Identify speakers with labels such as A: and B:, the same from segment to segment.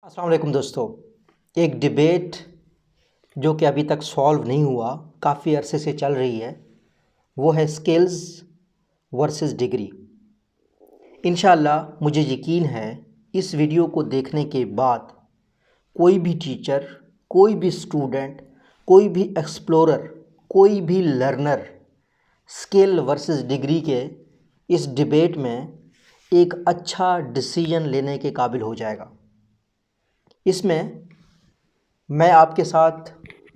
A: अस्सलाम वालेकुम दोस्तों। एक डिबेट जो कि अभी तक सॉल्व नहीं हुआ, काफ़ी अरसे से चल रही है, वो है स्किल्स वर्सेस डिग्री। इंशाअल्लाह मुझे यकीन है इस वीडियो को देखने के बाद कोई भी टीचर, कोई भी स्टूडेंट, कोई भी एक्सप्लोरर, कोई भी लर्नर स्किल वर्सेस डिग्री के इस डिबेट में एक अच्छा डिसीजन लेने के काबिल हो जाएगा। इसमें मैं आपके साथ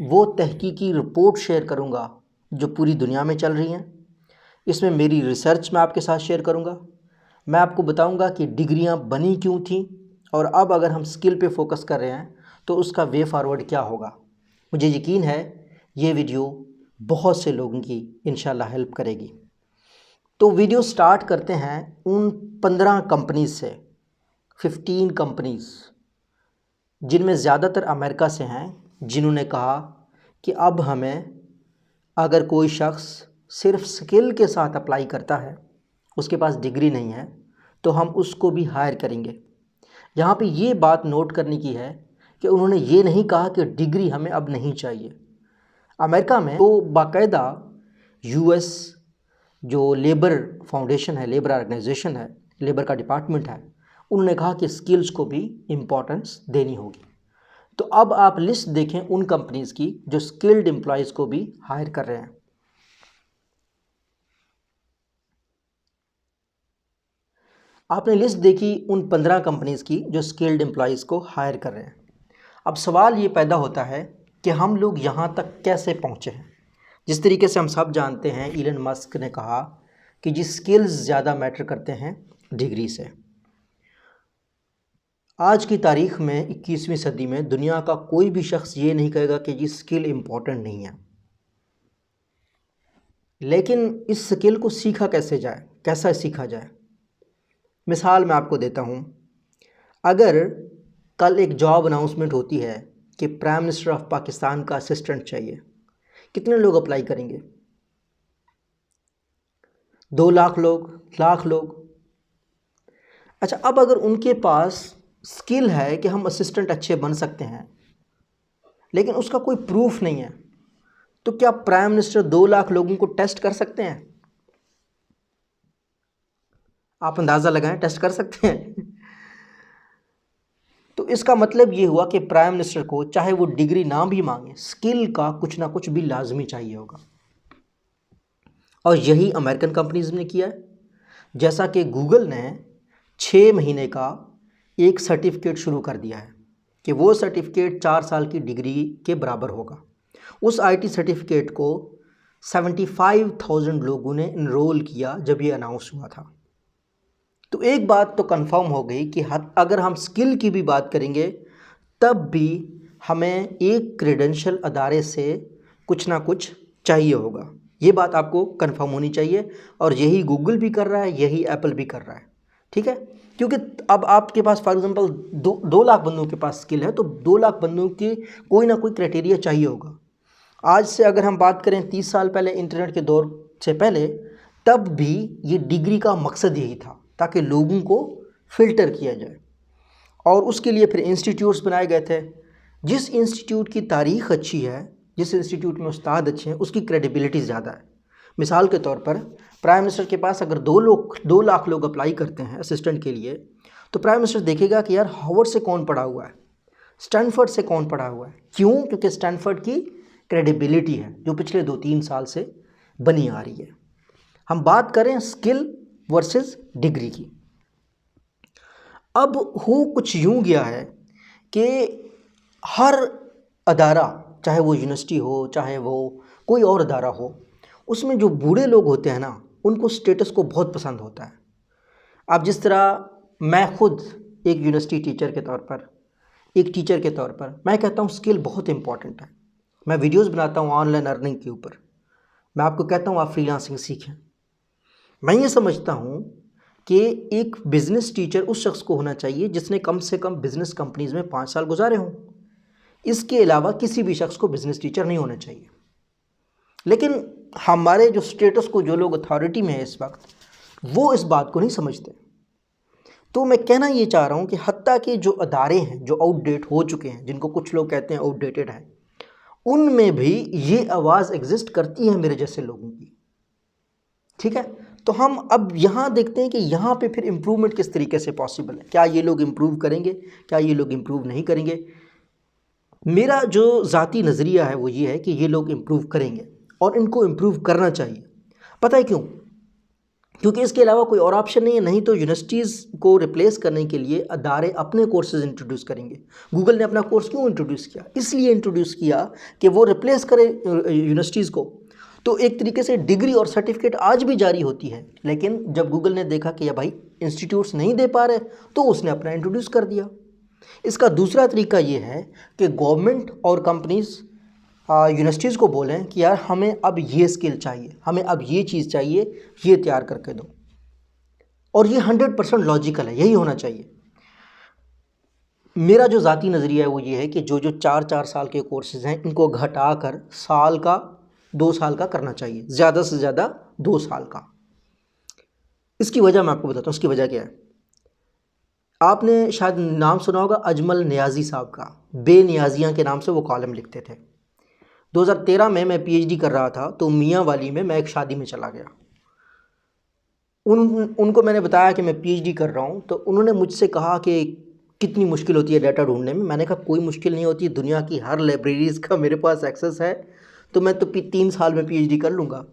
A: वो तहकीकी रिपोर्ट शेयर करूंगा जो पूरी दुनिया में चल रही हैं। इसमें मेरी रिसर्च मैं आपके साथ शेयर करूंगा। मैं आपको बताऊंगा कि डिग्रियां बनी क्यों थी और अब अगर हम स्किल पे फोकस कर रहे हैं तो उसका वे फॉरवर्ड क्या होगा। मुझे यकीन है ये वीडियो बहुत से लोगों की इंशाल्लाह हेल्प करेगी। तो वीडियो स्टार्ट करते हैं उन 15 कंपनीज से, 15 कंपनीज़ जिनमें ज़्यादातर अमेरिका से हैं, जिन्होंने कहा कि अब हमें अगर कोई शख्स सिर्फ स्किल के साथ अप्लाई करता है, उसके पास डिग्री नहीं है, तो हम उसको भी हायर करेंगे। यहाँ पे ये बात नोट करने की है कि उन्होंने ये नहीं कहा कि डिग्री हमें अब नहीं चाहिए। अमेरिका में तो बाकायदा यूएस जो लेबर फाउंडेशन है, लेबर ऑर्गेनाइजेशन है, लेबर का डिपार्टमेंट है, उन्होंने कहा कि स्किल्स को भी इम्पोर्टेंस देनी होगी। तो अब आप लिस्ट देखें उन कंपनीज़ की जो स्किल्ड एम्प्लॉयज़ को भी हायर कर रहे हैं। आपने लिस्ट देखी उन 15 कंपनीज़ की जो स्किल्ड एम्प्लॉयज़ को हायर कर रहे हैं। अब सवाल ये पैदा होता है कि हम लोग यहाँ तक कैसे पहुँचे हैं। जिस तरीके से हम सब जानते हैं, इलन मस्क ने कहा कि जी स्किल्स ज़्यादा मैटर करते हैं डिग्री से। आज की तारीख़ में 21वीं सदी में दुनिया का कोई भी शख्स ये नहीं कहेगा कि जी स्किल इम्पोर्टेंट नहीं है। लेकिन इस स्किल को सीखा कैसे जाए, कैसा सीखा जाए। मिसाल मैं आपको देता हूँ, अगर कल एक जॉब अनाउंसमेंट होती है कि प्राइम मिनिस्टर ऑफ पाकिस्तान का असिस्टेंट चाहिए, कितने लोग अप्लाई करेंगे? 2 लाख लोग, लाख लोग। अच्छा, अब अगर उनके पास स्किल है कि हम असिस्टेंट अच्छे बन सकते हैं, लेकिन उसका कोई प्रूफ नहीं है, तो क्या प्राइम मिनिस्टर 2 लाख लोगों को टेस्ट कर सकते हैं? आप अंदाज़ा लगाएं, टेस्ट कर सकते हैं? तो इसका मतलब ये हुआ कि प्राइम मिनिस्टर को चाहे वो डिग्री ना भी मांगे, स्किल का कुछ ना कुछ भी लाजमी चाहिए होगा। और यही अमेरिकन कंपनीज ने किया है। जैसा कि गूगल ने 6 महीने का एक सर्टिफिकेट शुरू कर दिया है कि वो सर्टिफिकेट 4 साल की डिग्री के बराबर होगा। उस आईटी सर्टिफिकेट को 75,000 लोगों ने इनरोल किया जब ये अनाउंस हुआ था। तो एक बात तो कंफर्म हो गई कि अगर हम स्किल की भी बात करेंगे तब भी हमें एक क्रेडेंशियल अदारे से कुछ ना कुछ चाहिए होगा। ये बात आपको कंफर्म होनी चाहिए और यही गूगल भी कर रहा है, यही एप्पल भी कर रहा है। ठीक है, क्योंकि अब आपके पास फॉर एग्जांपल 2 लाख बंदों के पास स्किल है, तो 2 लाख बंदों की कोई ना कोई क्राइटेरिया चाहिए होगा। आज से अगर हम बात करें 30 साल पहले, इंटरनेट के दौर से पहले, तब भी ये डिग्री का मकसद यही था ताकि लोगों को फ़िल्टर किया जाए और उसके लिए फिर इंस्टीट्यूट्स बनाए गए थे। जिस इंस्टीट्यूट की तारीख़ अच्छी है, जिस इंस्टीट्यूट में उस्ताद अच्छे हैं, उसकी क्रेडिबिलिटी ज़्यादा है। मिसाल के तौर पर प्राइम मिनिस्टर के पास अगर 2 लाख लोग अप्लाई करते हैं असिस्टेंट के लिए, तो प्राइम मिनिस्टर देखेगा कि यार हार्वर्ड से कौन पढ़ा हुआ है, स्टैनफोर्ड से कौन पढ़ा हुआ है। क्यों? क्योंकि स्टैनफोर्ड की क्रेडिबिलिटी है जो पिछले 2-3 साल से बनी आ रही है। हम बात करें स्किल वर्सेस डिग्री की। अब हो कुछ यूँ गया है कि हर अदारा, चाहे वो यूनिवर्सिटी हो, चाहे वो कोई और अदारा हो, उसमें जो बूढ़े लोग होते हैं ना, उनको स्टेटस को बहुत पसंद होता है। अब जिस तरह मैं खुद एक यूनिवर्सिटी टीचर के तौर पर, एक टीचर के तौर पर मैं कहता हूँ स्किल बहुत इंपॉर्टेंट है। मैं वीडियोस बनाता हूँ ऑनलाइन अर्निंग के ऊपर। मैं आपको कहता हूँ आप फ्रीलांसिंग सीखें। मैं ये समझता हूँ कि एक बिज़नेस टीचर उस शख्स को होना चाहिए जिसने कम से कम बिज़नेस कंपनीज़ में 5 साल गुजारे हों। इसके अलावा किसी भी शख्स को बिज़नेस टीचर नहीं होना चाहिए। लेकिन हमारे जो स्टेटस को, जो लोग अथॉरिटी में है इस वक्त, वो इस बात को नहीं समझते। तो मैं कहना ये चाह रहा हूँ कि हत्ता शिक्षकता के जो अदारे हैं जो आउटडेट हो चुके हैं, जिनको कुछ लोग कहते हैं आउटडेटेड हैं, उनमें भी ये आवाज़ एग्जिस्ट करती है मेरे जैसे लोगों की। ठीक है, तो हम अब यहाँ देखते हैं कि यहाँ पे फिर इम्प्रूवमेंट किस तरीके से पॉसिबल है। क्या ये लोग इम्प्रूव करेंगे, क्या ये लोग इम्प्रूव नहीं करेंगे? मेरा जो ज़ाती नज़रिया है वो ये है कि ये लोग इम्प्रूव करेंगे और इनको इम्प्रूव करना चाहिए। पता है क्यों? क्योंकि इसके अलावा कोई और ऑप्शन नहीं है। नहीं तो यूनिवर्सिटीज़ को रिप्लेस करने के लिए अदारे अपने कोर्सेज इंट्रोड्यूस करेंगे। गूगल ने अपना कोर्स क्यों इंट्रोड्यूस किया? इसलिए इंट्रोड्यूस किया कि वो रिप्लेस करे यूनिवर्सिटीज़ को। तो एक तरीके से डिग्री और सर्टिफिकेट आज भी जारी होती है, लेकिन जब गूगल ने देखा कि या भाई इंस्टीट्यूट्स नहीं दे पा रहे तो उसने अपना इंट्रोड्यूस कर दिया। इसका दूसरा तरीका ये है कि गवर्नमेंट और कंपनीज़ यूनिवर्सिटीज़ को बोलें कि यार हमें अब ये स्किल चाहिए, हमें अब ये चीज़ चाहिए, ये तैयार करके दो। और ये 100% लॉजिकल है, यही होना चाहिए। मेरा जो ज़ाती नज़रिया है वो ये है कि जो 4-4 साल के कोर्सेज़ हैं इनको घटाकर साल का 2 साल का करना चाहिए, ज़्यादा से ज़्यादा 2 साल का। इसकी वजह मैं आपको बताता हूँ। इसकी वजह क्या है? आपने शायद नाम सुना होगा अजमल नियाज़ी साहब का, बेनियाजियाँ के नाम से वो कॉलम लिखते थे। 2013 में मैं पीएचडी कर रहा था तो मियाँ वाली में मैं एक शादी में चला गया। उनको मैंने बताया कि मैं पीएचडी कर रहा हूँ, तो उन्होंने मुझसे कहा कि कितनी मुश्किल होती है डाटा ढूंढने में। मैंने कहा कोई मुश्किल नहीं होती, दुनिया की हर लाइब्रेरीज़ का मेरे पास एक्सेस है, तो मैं तो 3 साल में पीएचडी कर लूँगा।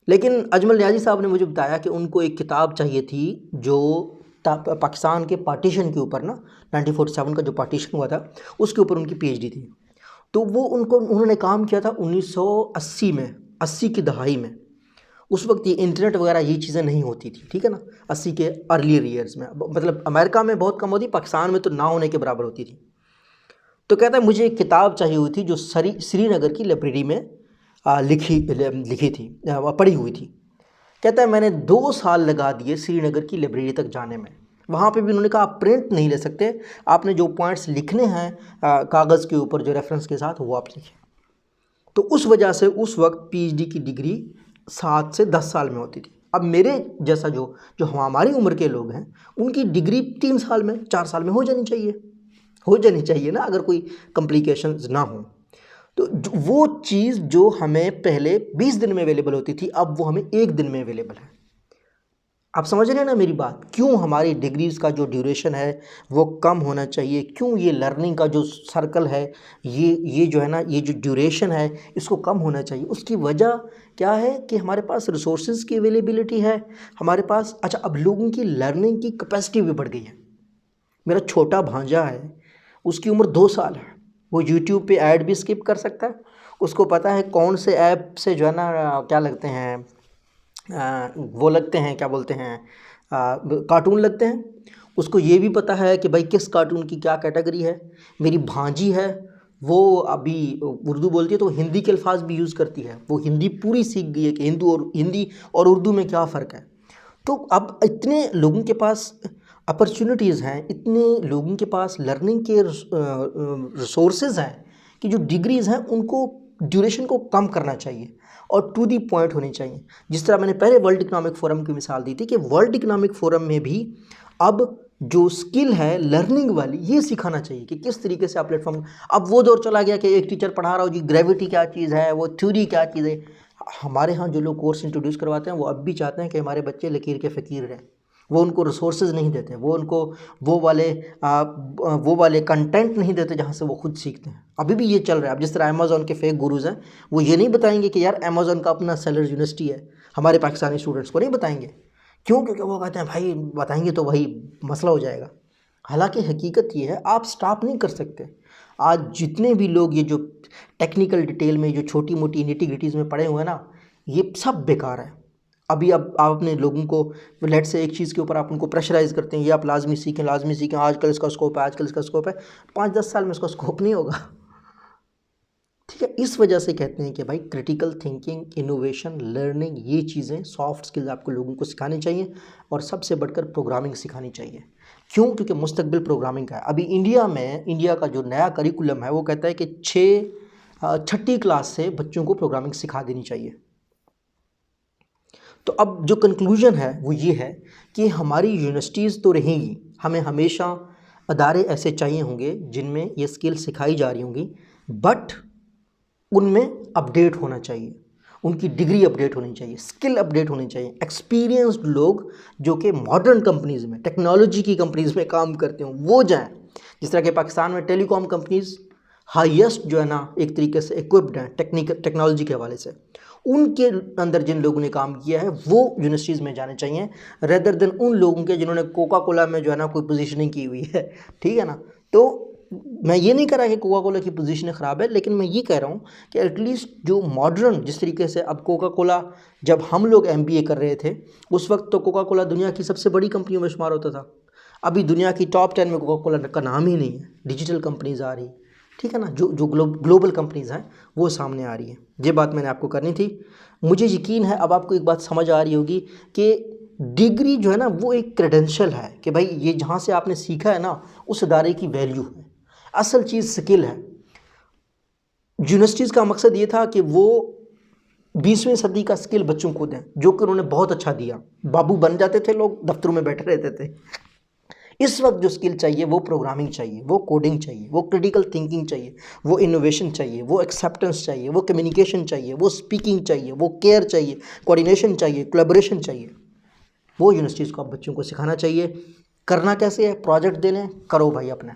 A: लेकिन अजमल नियाज़ी साहब ने मुझे बताया कि उनको एक किताब चाहिए थी जो पाकिस्तान के पार्टीशन के ऊपर ना 1947 का जो पार्टीशन हुआ था उसके ऊपर उनकी पीएचडी थी। तो वो उन्होंने काम किया था 1980 में, 80 की दहाई में। उस वक्त ये इंटरनेट वगैरह ये चीज़ें नहीं होती थी, ठीक है ना, 80 के अर्लियर ईयर्स में। मतलब अमेरिका में बहुत कम होती, पाकिस्तान में तो ना होने के बराबर होती थी। तो कहता है मुझे एक किताब चाहिए हुई थी जो श्रीनगर की लाइब्रेरी में लिखी थी, पढ़ी हुई थी। कहता है मैंने 2 साल लगा दिए श्रीनगर की लाइब्रेरी तक जाने में। वहाँ पे भी उन्होंने कहा आप प्रिंट नहीं ले सकते, आपने जो पॉइंट्स लिखने हैं कागज़ के ऊपर जो रेफरेंस के साथ वो आप लिखें। तो उस वजह से उस वक्त पीएचडी की डिग्री 7 से 10 साल में होती थी। अब मेरे जैसा जो हमारी उम्र के लोग हैं उनकी डिग्री 3 साल में, 4 साल में हो जानी चाहिए ना, अगर कोई कॉम्प्लिकेशंस ना हो। तो वो चीज़ जो हमें पहले 20 दिन में अवेलेबल होती थी अब वो हमें 1 दिन में अवेलेबल है। आप समझ रहे हैं ना मेरी बात? क्यों हमारी डिग्रीज़ का जो ड्यूरेशन है वो कम होना चाहिए, क्यों ये लर्निंग का जो सर्कल है ये जो है ना, ये जो ड्यूरेशन है इसको कम होना चाहिए। उसकी वजह क्या है कि हमारे पास रिसोर्सेज की अवेलेबिलिटी है, हमारे पास अच्छा अब लोगों की लर्निंग की कैपेसिटी भी बढ़ गई है। मेरा छोटा भांजा है, उसकी उम्र 2 साल है, वो यूट्यूब पे ऐड भी स्किप कर सकता है। उसको पता है कौन से ऐप से जो है ना क्या लगते हैं, वो लगते हैं, क्या बोलते हैं, कार्टून लगते हैं। उसको ये भी पता है कि भाई किस कार्टून की क्या कैटेगरी है। मेरी भांजी है, वो अभी उर्दू बोलती है तो हिंदी के अल्फाज भी यूज़ करती है, वो हिंदी पूरी सीख गई है कि हिंदी और उर्दू में क्या फ़र्क है। तो अब इतने लोगों के पास अपॉर्चुनिटीज़ हैं, इतने लोगों के पास लर्निंग के रिसोर्सेज हैं कि जो डिग्रीज़ हैं उनको ड्यूरेशन को कम करना चाहिए और टू दी पॉइंट होनी चाहिए। जिस तरह मैंने पहले वर्ल्ड इकोनॉमिक फोरम की मिसाल दी थी कि वर्ल्ड इकोनॉमिक फोरम में भी अब जो स्किल है लर्निंग वाली ये सिखाना चाहिए कि किस तरीके से आप प्लेटफॉर्म। अब वो दौर चला गया कि एक टीचर पढ़ा रहा हो जी ग्रेविटी क्या चीज़ है, वो थ्योरी क्या चीज़ है। हमारे यहाँ जो लोग कोर्स इंट्रोड्यूस करवाते हैं वो अब भी चाहते हैं कि हमारे बच्चे लकीर के फ़कीर रहें। वो उनको रिसोर्सेज नहीं देते, वो उनको वो वाले कंटेंट नहीं देते जहाँ से वो खुद सीखते हैं। अभी भी ये चल रहा है। अब जिस तरह अमेज़ॉन के फेक गुरुज़ हैं वो ये नहीं बताएंगे कि यार अमेज़ॉन का अपना सेलर यूनिवर्सिटी है, हमारे पाकिस्तानी स्टूडेंट्स को नहीं बताएंगे। क्यों? क्योंकि वो कहते हैं भाई बताएंगे तो वही मसला हो जाएगा। हालांकि हकीकत ये है आप स्टॉप नहीं कर सकते। आज जितने भी लोग ये जो टेक्निकल डिटेल में जो छोटी मोटी निटी ग्रिटीज़ में पड़े हुए हैं ना, ये सब बेकार है। अभी अब आप अपने लोगों को लेट से एक चीज़ के ऊपर आप उनको प्रेशराइज़ करते हैं, ये आप लाजमी सीखें आजकल इसका स्कोप है, 5-10 साल में इसका स्कोप नहीं होगा। ठीक है, इस वजह से कहते हैं कि भाई क्रिटिकल थिंकिंग, इनोवेशन, लर्निंग, ये चीज़ें सॉफ्ट स्किल्स आपको लोगों को सिखानी चाहिए और सबसे बढ़कर प्रोग्रामिंग सिखानी चाहिए। क्यों? क्योंकि मुस्तकबिल प्रोग्रामिंग का है। अभी इंडिया का जो नया करिकुलम है वो कहता है कि 6ठी क्लास से बच्चों को प्रोग्रामिंग सिखा देनी चाहिए। तो अब जो कंक्लूजन है वो ये है कि हमारी यूनिवर्सिटीज़ तो रहेंगी, हमें हमेशा अदारे ऐसे चाहिए होंगे जिनमें ये स्किल सिखाई जा रही होंगी, बट उनमें अपडेट होना चाहिए, उनकी डिग्री अपडेट होनी चाहिए, स्किल अपडेट होनी चाहिए, एक्सपीरियंस्ड लोग जो कि मॉडर्न कंपनीज़ में, टेक्नोलॉजी की कंपनीज़ में काम करते हों वो जाएं। जिस तरह के पाकिस्तान में टेलीकॉम कंपनीज़ हाईएस्ट जो है ना एक तरीके से इक्विप्ड हैं टेक्नोलॉजी के हवाले से, उनके अंदर जिन लोगों ने काम किया है वो यूनिवर्सिटीज़ में जाने चाहिए, रेदर देन उन लोगों के जिन्होंने कोका कोला में जो है ना कोई पोजीशनिंग की हुई है। ठीक है ना। तो मैं ये नहीं कह रहा कि कोका कोला की पोजीशन ख़राब है, लेकिन मैं ये कह रहा हूँ कि एटलीस्ट जो मॉडर्न, जिस तरीके से अब कोका कोला, जब हम लोग MBA कर रहे थे उस वक्त तो कोका कोला दुनिया की सबसे बड़ी कंपनियों में शुमार होता था। अभी दुनिया की टॉप 10 में कोका कोला का नाम ही नहीं है। डिजिटल कंपनीज़ आ रही, ठीक है ना, जो ग्लोबल कंपनीज़ हैं वो सामने आ रही हैं। ये बात मैंने आपको करनी थी। मुझे यकीन है अब आपको एक बात समझ आ रही होगी कि डिग्री जो है ना वो एक क्रेडेंशियल है कि भाई ये जहाँ से आपने सीखा है ना उस अदारे की वैल्यू है। असल चीज़ स्किल है। यूनिवर्सिटीज़ का मकसद ये था कि वो 20वीं सदी का स्किल बच्चों को दें, जो कि उन्होंने बहुत अच्छा दिया। बाबू बन जाते थे लोग, दफ्तरों में बैठे रहते थे। इस वक्त जो स्किल चाहिए वो प्रोग्रामिंग चाहिए, वो कोडिंग चाहिए, वो क्रिटिकल थिंकिंग चाहिए, वो इनोवेशन चाहिए, वो एक्सेप्टेंस चाहिए, वो कम्युनिकेशन चाहिए, वो स्पीकिंग चाहिए, वो केयर चाहिए, कोऑर्डिनेशन चाहिए, कोलैबोरेशन चाहिए। वो यूनिवर्सिटीज़ को आप बच्चों को सिखाना चाहिए। करना कैसे है? प्रोजेक्ट देने, करो भाई अपने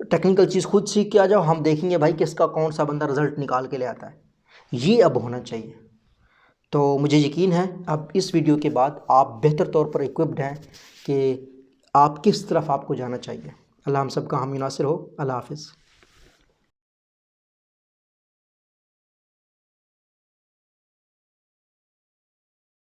A: टेक्निकल चीज़ खुद सीख के आ जाओ, हम देखेंगे भाई किसका कौन सा बंदा रिजल्ट निकाल के ले आता है। ये अब होना चाहिए। तो मुझे यकीन है अब इस वीडियो के बाद आप बेहतर तौर पर इक्विप्ड हैं कि आप किस तरफ आपको जाना चाहिए। अल्लाह हम सबका हामी नासिर हो। अल्लाह हाफ़िज़।